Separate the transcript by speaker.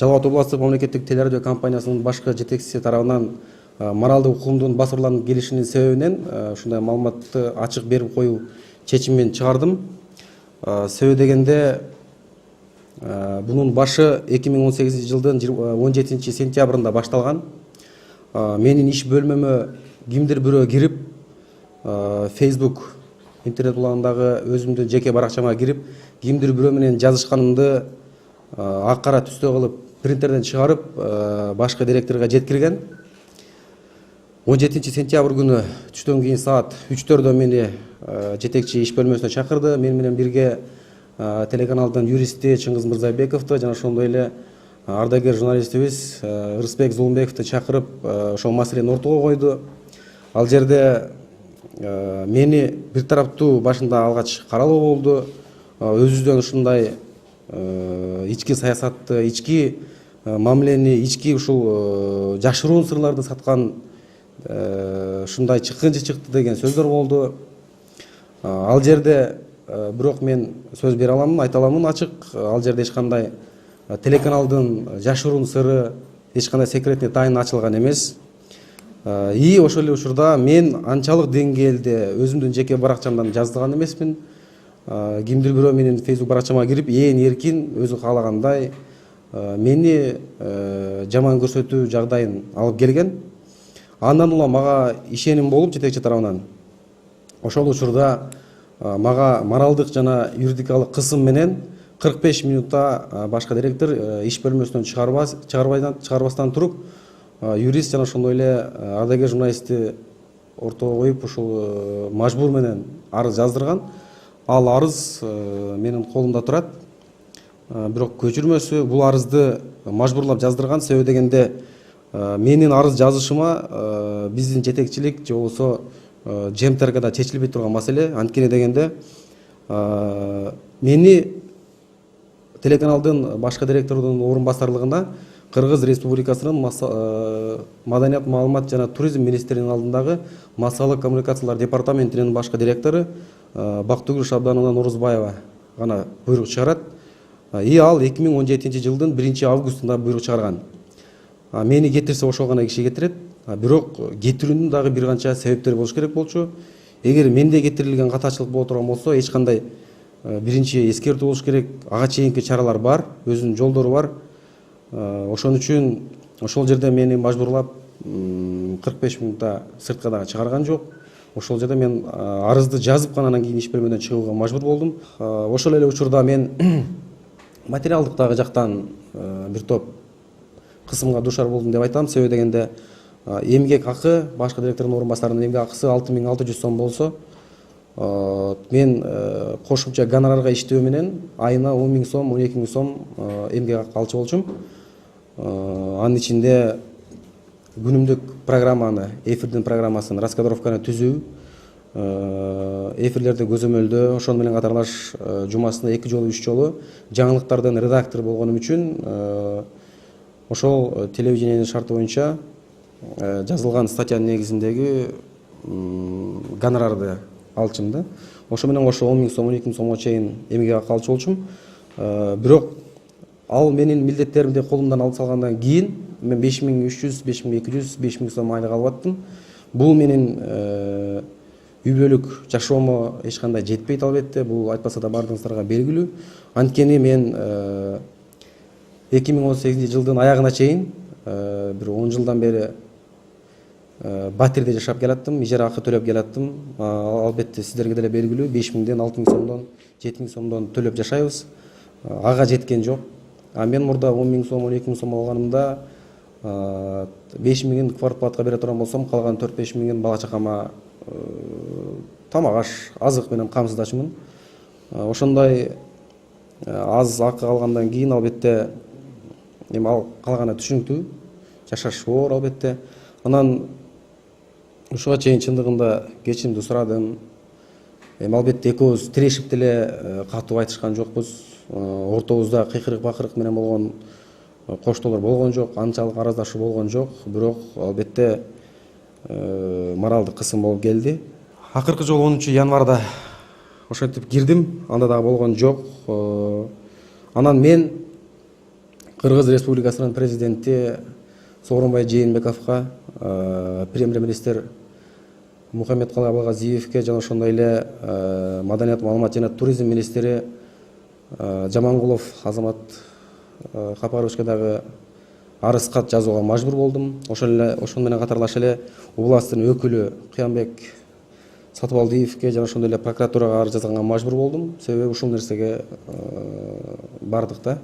Speaker 1: Жалал Абад областык мамлекеттик телерадио компаниясынын башкы жетекчиси тарабынан моралдык укугумдун басылууланып келишинин себебинен ушундай маалыматты ачык берип коюу чечимин чыгардым. Себеби дегенде бунун башы 2018 жылдын 17 сентябрында башталган. Менин иш бөлмөмө кимдир бирөө кирип, Facebook интернет булагындагы өзүмдүн жеке баракчама кирип, кимдир бирөө менен жазышканымды ак кара түстө кылып принтерден чыгарып, башкы директорго жеткирген. 17 сентябрь күнү түштөн кийин саат 3-төрдө мени жетекчи иш бөлмөсүнө чакырды. Мен менен бирге телеканалдын юристи Чыңгыз Мырзабековду жана ошондой эле ардагер журналистибиз Ырысбек Зулумбековду чакырып, ошол маселени ортого койду. Ал жерде мени бир тараптуу башында алгач каралуу болду. Өзүбүздөн ушундай ички саясатты, ички мамилени, ички ушул жашыруун сырларды саткан ушундай чыккынчы чыкты деген сөздөр болду. Ал жерде бирок мен сөз бере аламын, айта аламын ачык. Ал жерде эч кандай телеканалдын жашыруун сыры, эч кандай секретный тайна ачылган эмес. И ошол эле учурда мен анчалык деңгээлде өзүмдүн жеке баракчамдан жаздырган эмесмин. Кимдир бирөө менин Facebook баракчама кирип, ээн эркин өзү каалагандай мени жаман көрсөтүү жагдайын алып келген. Андан улам мага ишеним болуп жетекчи тарабынан ошол учурда мага моралдык жана юридикалык кысым менен 45 минутта башкы директор иш бөлмөсүнөн чыгарбастан туруп, юрист жана ошондой эле ардагер журналистти ортого коюп, ушул мажбур менен арыз жаздырган. Ал арыз менин колумда турат. Бирок көчүрмөсү бул арызды мажбурлап жаздырган. Себеби дегенде менин арыз жазышыма биздин жетекчилик же болбосо ЖМТРКда чечилбей турган маселе. Анткени дегенде мени телеканалдын башкы директордун орун басарлыгына Кыргыз Республикасынын Маданият, маалымат жана туризм министринин алдындагы массалык коммуникациялар департаментинин башкы директору Бактыгүл Шабдановна Норузбаева гана буйрук чыгарат. И ал 2017 жылдын 1 августунда буйрук чыгарган. Мени кетирсе ошол гана киши кетирет. Бирок кетирүүнүн дагы бир канча себептери болуш керек болчу. Эгер менде кетирилген катачылык боло турган болсо, эч кандай биринчи эскертүү болуш керек. Ага чейинки чаралар бар, өзүнүн жолдору бар. Ошон үчүн ошол жерде мени мажбурлап 45 минутта сыртка дагы чыгарган жок. Ошол жерде мен арызды жазып гана анан кийин иш бөлмөдөн чыгууга мажбур болдум. Ошол эле учурда мен материалдык дагы жактан бир топ кысымга дуушар болдум деп айтам. Себеби дегенде эмгек акы, башкы директордун орун басарынын эмгек акысы 6600 сом болсо, мен кошумча гонорарга иштөө менен айына 10 000 сом, 12 000 сом эмгек акы алчу болчумун. Анын ичинде күнүмдүк программаны, эфирдин программасын, раскадровканы түзүү, эфирлерди көзөмөлдөө, ошону менен катарлаш жумасына 2 жолу 3 жолу жаңылыктардын редактору болгонум үчүн ошол телевидениянын шарты боюнча жазылган статьянын негизиндеги гонорарды алчым да. Ошо менен ошо 10 000 сом, 12 000 сомго чейин эмгек акы алчу болчум. Бирок ал менин милдеттеримди колумдан алып салгандан кийин мен 5300, 5200, 5000 сом айлык алып аттым. Бул менин үй бүлөлүк жашоомо эч кандай жетпейт албетте. Бул айтпаса да бардыгыңыздарга белгилүү. Анткени мен 2018 жылдын аягына чейин бир 10 жылдан бери Батирде жашап келаттым, ижара акы төлөп келаттым. Албетте сиздерге деле белгилүү, 5000ден, 6000 сомдон, 7000 сомдон төлөп жашайбыз. Ага жеткен жок. Мен мурда 10 000 сом, 12 000 сом алганымда 5000-ин квартплатка бере турган болсом, калган 4-5 000-ин бала чакама тамак аш, азык менен камсыздачумун. Ошондой аз акы алгандан кийин албетте эми ал калганы түшүнүктүү, жашаш оор албетте. Анан ушуга чейин чындыгында кечиримди сурадым. Албетте экөөбүз тирешип деле катуу айтышкан жокпуз. Ортобузда кыйкырык-бакырык менен болгон коштоолор болгон жок, анчалык араздашуу болгон жок. Бирок албетте моралдык кысым болуп келди. Акыркы жолу 10 январда ошентип кирдим, анда дагы болгон жок. Анан мен Кыргыз Республикасынын президенти Сооронбай Жээнбековго, премьер-министр Мухаммедкалый Абылгазиевке жана ошондой эле Маданият, маалымат жана туризм министри Жамангулов Азамат Капаровичке дагы арыз кат жазууга мажбур болдум. Ошону менен катарлаша эле областтын өкүлү Кыянбек Сатыбалдиевке жана ошондой эле прокуратурага арыз жазганга мажбур болдум. Себеби ушул нерсеге бардык да.